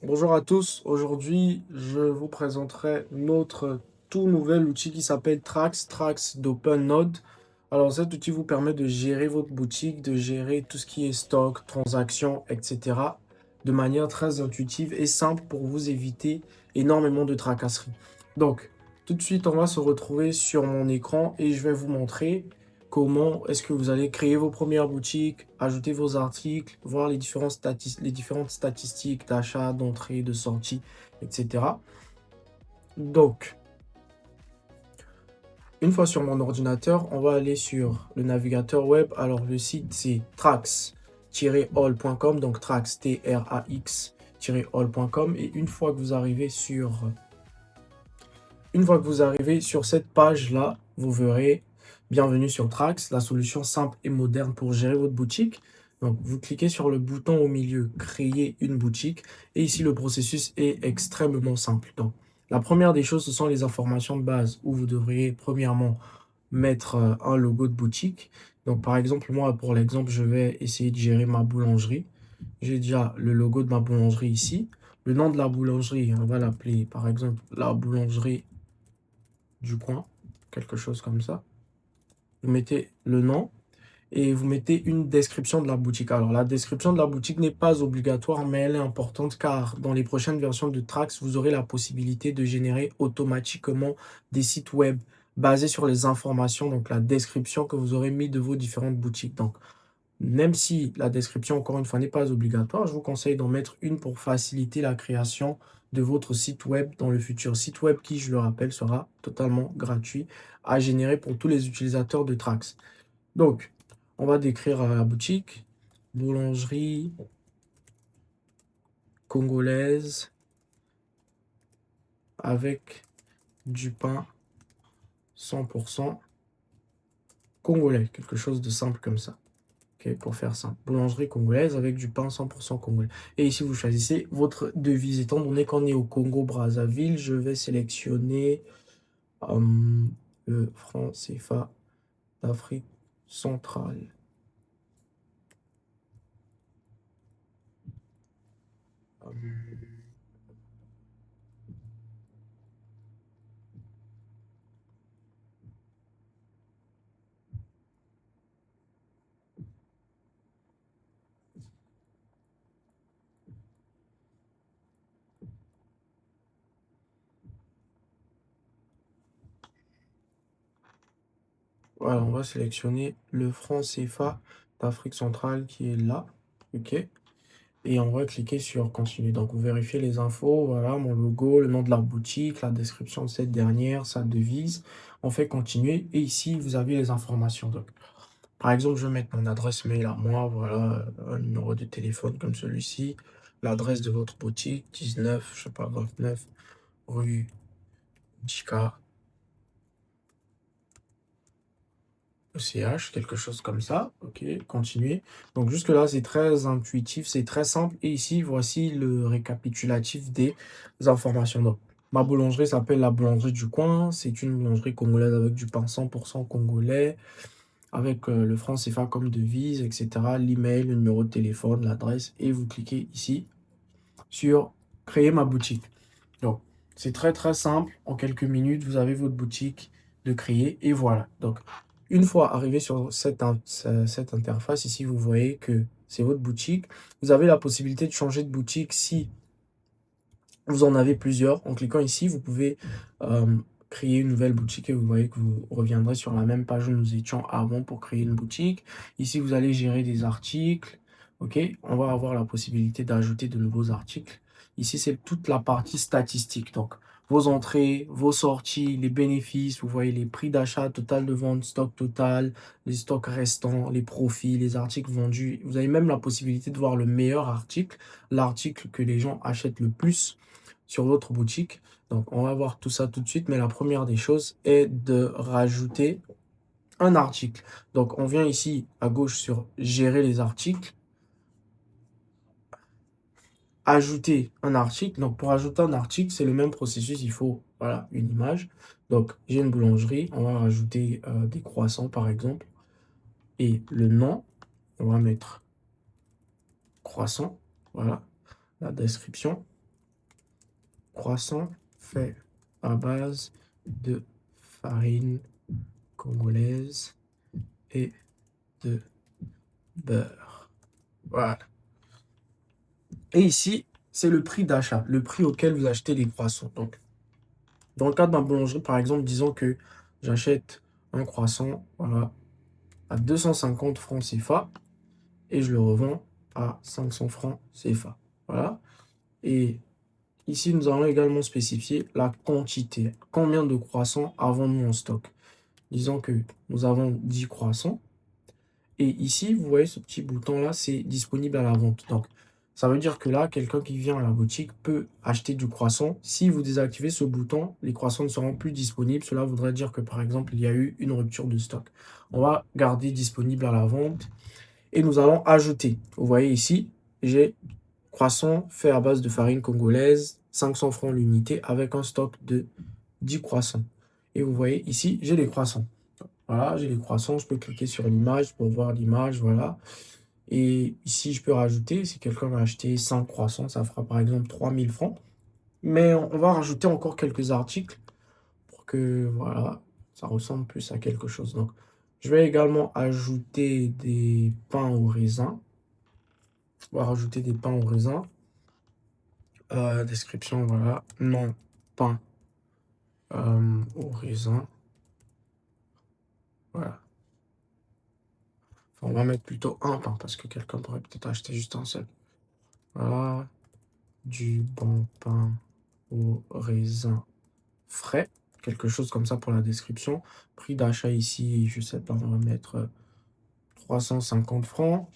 Bonjour à tous, aujourd'hui je vous présenterai notre tout nouvel outil qui s'appelle Trax d'OpenNode. Alors cet outil vous permet de gérer votre boutique, de gérer tout ce qui est stock, transactions, etc. de manière très intuitive et simple pour vous éviter énormément de tracasseries. Donc tout de suite on va se retrouver sur mon écran et je vais vous montrer comment est-ce que vous allez créer vos premières boutiques, ajouter vos articles, voir les différentes statistiques d'achat, d'entrée, de sortie, etc. Donc, une fois sur mon ordinateur, on va aller sur le navigateur web. Alors, le site, c'est trax-all.com, donc trax, T-R-A-X-all.com. Et une fois que vous arrivez sur cette page-là, vous verrez bienvenue sur Trax, la solution simple et moderne pour gérer votre boutique. Donc, vous cliquez sur le bouton au milieu, créer une boutique. Et ici, le processus est extrêmement simple. Donc, la première des choses, ce sont les informations de base où vous devriez premièrement mettre un logo de boutique. Donc, par exemple, moi, pour l'exemple, je vais essayer de gérer ma boulangerie. J'ai déjà le logo de ma boulangerie ici. Le nom de la boulangerie, on va l'appeler, par exemple, la boulangerie du coin, quelque chose comme ça. Vous mettez le nom et vous mettez une description de la boutique. Alors, la description de la boutique n'est pas obligatoire, mais elle est importante car dans les prochaines versions de Trax, vous aurez la possibilité de générer automatiquement des sites web basés sur les informations, donc la description que vous aurez mis de vos différentes boutiques. Donc, même si la description, encore une fois, n'est pas obligatoire, je vous conseille d'en mettre une pour faciliter la création de votre site web dans le futur. Site web qui, je le rappelle, sera totalement gratuit à générer pour tous les utilisateurs de Trax. Donc, on va décrire la boutique. Boulangerie congolaise avec du pain 100% congolais. Quelque chose de simple comme ça. Ok, pour faire simple. Boulangerie congolaise avec du pain 100% congolais. Et ici, vous choisissez votre devise. Étant donné qu'on est au Congo-Brazzaville, je vais sélectionner le franc CFA d'Afrique centrale. Voilà, on va sélectionner le franc CFA d'Afrique centrale qui est là. OK. Et on va cliquer sur continuer. Donc, vous vérifiez les infos. Voilà, mon logo, le nom de la boutique, la description de cette dernière, sa devise. On fait continuer. Et ici, vous avez les informations. Donc, par exemple, je vais mettre mon adresse mail à moi. Voilà, un numéro de téléphone comme celui-ci. L'adresse de votre boutique, 19, je sais pas, 29, rue Dika. ECH, quelque chose comme ça. OK, continuer. Donc jusque-là, c'est très intuitif, c'est très simple. Et ici, voici le récapitulatif des informations. Donc, ma boulangerie s'appelle la boulangerie du coin. C'est une boulangerie congolaise avec du pain 100% congolais, avec le franc CFA comme devise, etc. L'email, le numéro de téléphone, l'adresse. Et vous cliquez ici sur créer ma boutique. Donc, c'est très très simple. En quelques minutes, vous avez votre boutique de créer et voilà. Donc, une fois arrivé sur cette interface, ici, vous voyez que c'est votre boutique. Vous avez la possibilité de changer de boutique si vous en avez plusieurs. En cliquant ici, vous pouvez créer une nouvelle boutique et vous voyez que vous reviendrez sur la même page où nous étions avant pour créer une boutique. Ici, vous allez gérer des articles. OK, on va avoir la possibilité d'ajouter de nouveaux articles. Ici, c'est toute la partie statistique. Donc, vos entrées, vos sorties, les bénéfices, vous voyez les prix d'achat, total de vente, stock total, les stocks restants, les profits, les articles vendus. Vous avez même la possibilité de voir le meilleur article, l'article que les gens achètent le plus sur votre boutique. Donc, on va voir tout ça tout de suite, mais la première des choses est de rajouter un article. Donc, on vient ici à gauche sur gérer les articles, ajouter un article. Donc, pour ajouter un article, c'est le même processus. Il faut, voilà, une image. Donc, j'ai une boulangerie. On va rajouter des croissants, par exemple. Et le nom, on va mettre croissant. Voilà, la description. croissant fait à base de farine congolaise et de beurre. Voilà. Et ici, c'est le prix d'achat, le prix auquel vous achetez les croissants. Donc, dans le cadre d'un boulangerie, par exemple, disons que j'achète un croissant, voilà, à 250 francs CFA et je le revends à 500 francs CFA. Voilà. Et ici, nous allons également spécifier la quantité. Combien de croissants avons-nous en stock? Disons que nous avons 10 croissants. Et ici, vous voyez ce petit bouton-là, c'est disponible à la vente. Donc, ça veut dire que là, quelqu'un qui vient à la boutique peut acheter du croissant. Si vous désactivez ce bouton, les croissants ne seront plus disponibles. Cela voudrait dire que, par exemple, il y a eu une rupture de stock. On va garder disponible à la vente et nous allons ajouter. Vous voyez ici, j'ai croissant fait à base de farine congolaise, 500 francs l'unité avec un stock de 10 croissants. Et vous voyez ici, j'ai les croissants. Voilà, j'ai les croissants, je peux cliquer sur l'image pour voir l'image, voilà. Et ici, je peux rajouter, si quelqu'un va acheter 5 croissants, ça fera par exemple 3000 francs. Mais on va rajouter encore quelques articles pour que, voilà, ça ressemble plus à quelque chose. Donc, je vais également ajouter des pains au raisin. On va rajouter des pains au raisin. Description, voilà, non, pain au raisin. Voilà. Enfin, on va mettre plutôt un pain parce que quelqu'un pourrait peut-être acheter juste un seul. Voilà, du bon pain au raisin frais, quelque chose comme ça pour la description. Prix d'achat ici, je sais pas, on va mettre 350 francs.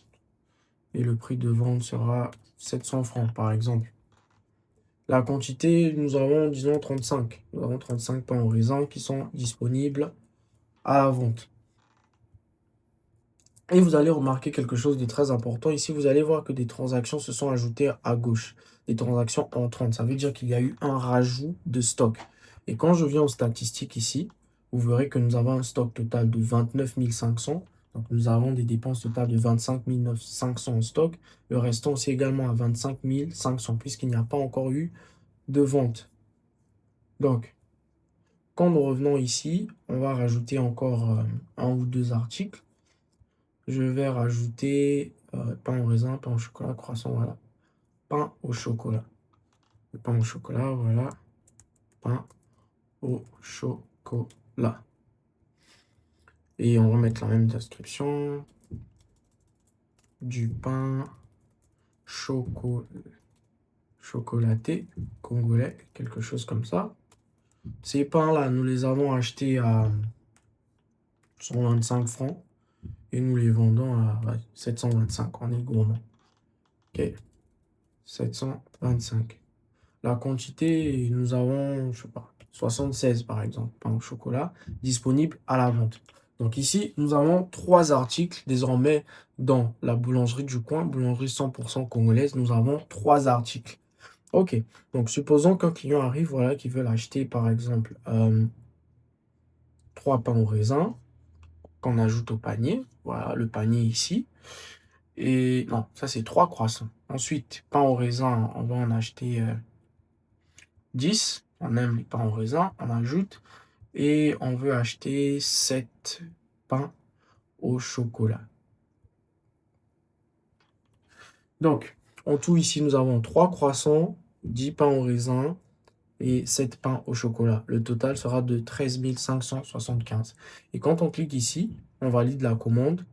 Et le prix de vente sera 700 francs, par exemple. La quantité, nous avons, disons, 35. Nous avons 35 pains au raisin qui sont disponibles à la vente. Et vous allez remarquer quelque chose de très important. Ici, vous allez voir que des transactions se sont ajoutées à gauche. Des transactions entrantes. Ça veut dire qu'il y a eu un rajout de stock. Et quand je viens aux statistiques ici, vous verrez que nous avons un stock total de 29 500. Donc, nous avons des dépenses totales de 25 500 en stock. Le restant aussi également à 25 500 puisqu'il n'y a pas encore eu de vente. Donc, quand nous revenons ici, on va rajouter encore un ou deux articles. Je vais rajouter pain au raisin, pain au chocolat, croissant, voilà. Pain au chocolat. Le pain au chocolat, voilà. Pain au chocolat. Et on va mettre la même description. Du pain chocolaté congolais, quelque chose comme ça. Ces pains-là, nous les avons achetés à 125 francs. Et nous les vendons à 725. On est gourmand. Ok. 725. La quantité, nous avons, je sais pas, 76 par exemple, pain au chocolat, disponible à la vente. Donc ici, nous avons 3 articles désormais dans la boulangerie du coin, boulangerie 100% congolaise, nous avons 3 articles. Ok, donc supposons qu'un client arrive, voilà, qui veut acheter par exemple 3 pains au raisin, qu'on ajoute au panier, voilà, le panier ici. Et non, ça c'est 3 croissants. Ensuite, pain au raisin, on va en acheter 10. On aime les pains au raisin, on ajoute. Et on veut acheter 7 pains au chocolat. Donc, en tout ici, nous avons 3 croissants, 10 pains au raisin et 7 pains au chocolat. Le total sera de 13 575. Et quand on clique ici, on valide la commande.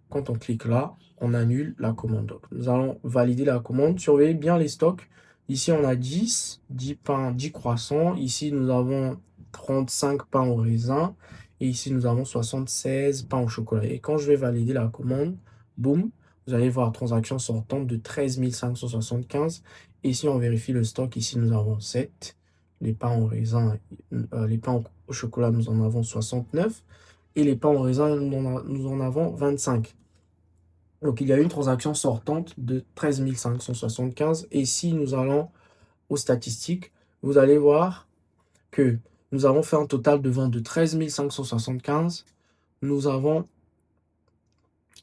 Quand on clique là, on annule la commande. Donc, nous allons valider la commande. Surveillez bien les stocks. Ici, on a 10 pains, 10 croissants. Ici, nous avons 35 pains au raisin. Et ici, nous avons 76 pains au chocolat. Et quand je vais valider la commande, boum, vous allez voir transaction sortante de 13 575. Et si on vérifie le stock, ici, nous avons 7. Les pains au raisin, les pains au chocolat, nous en avons 69. Et les pains au raisin, nous en avons 25. Donc, il y a une transaction sortante de 13 575. Et si nous allons aux statistiques, vous allez voir que nous avons fait un total de vente de 13 575. Nous avons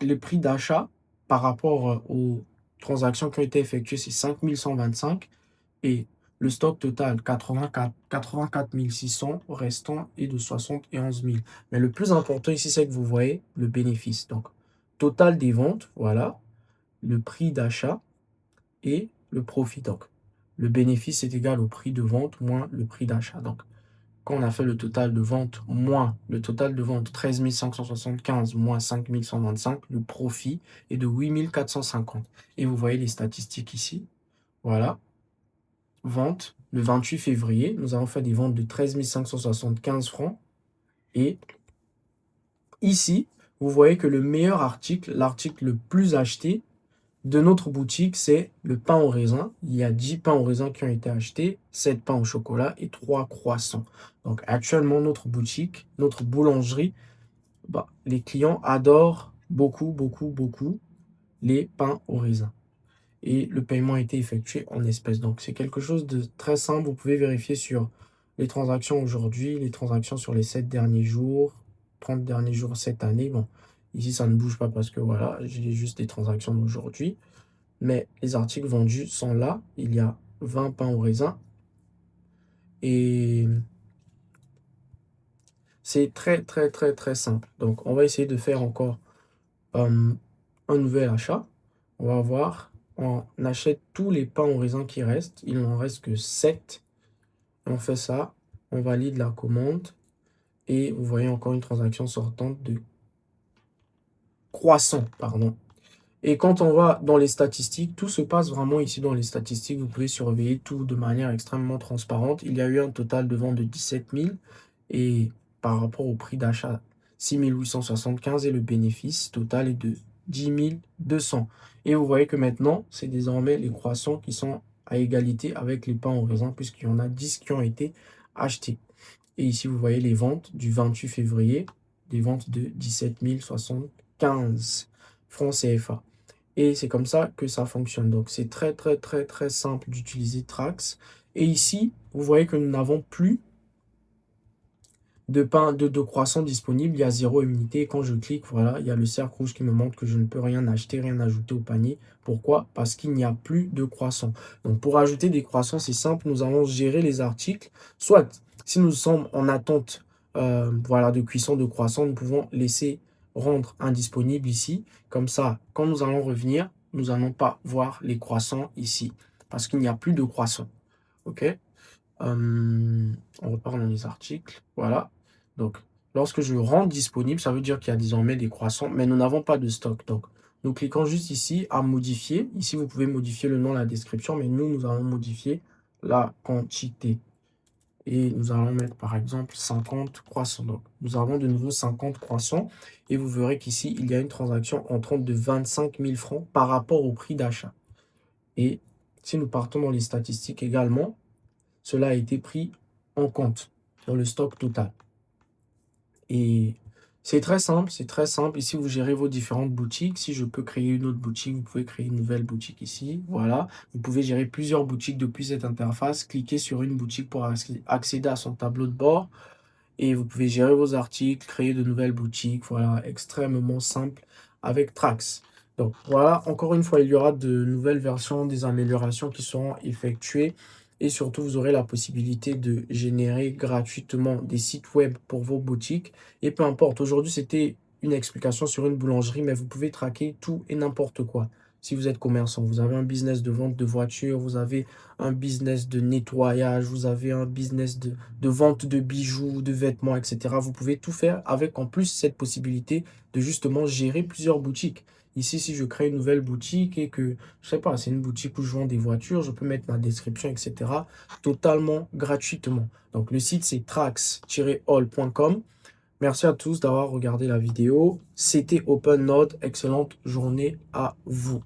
le prix d'achat par rapport aux transactions qui ont été effectuées, c'est 5 125. Et Le stock total, 84 600, restant est de 71 000. Mais le plus important ici, c'est que vous voyez le bénéfice. Donc, total des ventes, voilà, le prix d'achat et le profit. Donc, le bénéfice est égal au prix de vente moins le prix d'achat. Donc, quand on a fait le total de vente moins le total de vente 13 575 moins 5 125, le profit est de 8 450. Et vous voyez les statistiques ici. Voilà. Vente, le 28 février, nous avons fait des ventes de 13 575 francs. Et ici, vous voyez que le meilleur article, l'article le plus acheté de notre boutique, c'est le pain au raisin. Il y a 10 pains au raisin qui ont été achetés, 7 pains au chocolat et 3 croissants. Donc actuellement, notre boutique, notre boulangerie, les clients adorent beaucoup les pains au raisin. Et le paiement a été effectué en espèces. Donc c'est quelque chose de très simple. Vous pouvez vérifier sur les transactions aujourd'hui, les transactions sur les 7 derniers jours, 30 derniers jours cette année. Bon, ici ça ne bouge pas parce que voilà, j'ai juste des transactions d'aujourd'hui. Mais les articles vendus sont là. Il y a 20 pains au raisin. Et c'est très simple. Donc on va essayer de faire encore un nouvel achat. On va voir. On achète tous les pains au raisin qui restent. Il n'en reste que 7. On fait ça. On valide la commande. Et vous voyez encore une transaction sortante de croissant, pardon. Et quand on va dans les statistiques, tout se passe vraiment ici dans les statistiques. Vous pouvez surveiller tout de manière extrêmement transparente. Il y a eu un total de vente de 17 000 et par rapport au prix d'achat, 6 875 et le bénéfice total est de 10 200. Et vous voyez que maintenant, c'est désormais les croissants qui sont à égalité avec les pains au raisin puisqu'il y en a 10 qui ont été achetés. Et ici, vous voyez les ventes du 28 février, des ventes de 17 075 francs CFA. Et c'est comme ça que ça fonctionne. Donc, c'est très simple d'utiliser Trax. Et ici, vous voyez que nous n'avons plus de pain de croissant disponible. Il y a 0 unité. Et quand je clique, voilà, il y a le cercle rouge qui me montre que je ne peux rien acheter, rien ajouter au panier. Pourquoi? Parce qu'il n'y a plus de croissant. Donc, pour ajouter des croissants, c'est simple. Nous allons gérer les articles. Soit, si nous sommes en attente voilà, de cuisson de croissant, nous pouvons laisser rendre indisponible ici. Comme ça, quand nous allons revenir, nous n'allons pas voir les croissants ici. Parce qu'il n'y a plus de croissants. OK? On repart dans les articles. Voilà. Donc, lorsque je rends disponible, ça veut dire qu'il y a désormais des croissants, mais nous n'avons pas de stock. Donc, nous cliquons juste ici à modifier. Ici, vous pouvez modifier le nom, la description, mais nous allons modifier la quantité. Et nous allons mettre, par exemple, 50 croissants. Donc, nous avons de nouveau 50 croissants. Et vous verrez qu'ici, il y a une transaction entrante de 25 000 francs par rapport au prix d'achat. Et si nous partons dans les statistiques également, cela a été pris en compte dans le stock total. Et c'est très simple, c'est très simple. Ici, vous gérez vos différentes boutiques. Si je peux créer une autre boutique, vous pouvez créer une nouvelle boutique ici. Voilà. Vous pouvez gérer plusieurs boutiques depuis cette interface. Cliquez sur une boutique pour accéder à son tableau de bord. Et vous pouvez gérer vos articles, créer de nouvelles boutiques. Voilà, extrêmement simple avec Trax. Donc voilà, encore une fois, il y aura de nouvelles versions, des améliorations qui seront effectuées. Et surtout, vous aurez la possibilité de générer gratuitement des sites web pour vos boutiques. Et peu importe, aujourd'hui, c'était une explication sur une boulangerie, mais vous pouvez traquer tout et n'importe quoi. Si vous êtes commerçant, vous avez un business de vente de voitures, vous avez un business de nettoyage, vous avez un business de vente de bijoux, de vêtements, etc. Vous pouvez tout faire avec en plus cette possibilité de justement gérer plusieurs boutiques. Ici, si je crée une nouvelle boutique et que, je sais pas, c'est une boutique où je vends des voitures, je peux mettre ma description, etc. totalement gratuitement. Donc, le site, c'est trax-all.com. Merci à tous d'avoir regardé la vidéo. C'était OpenNode. Excellente journée à vous.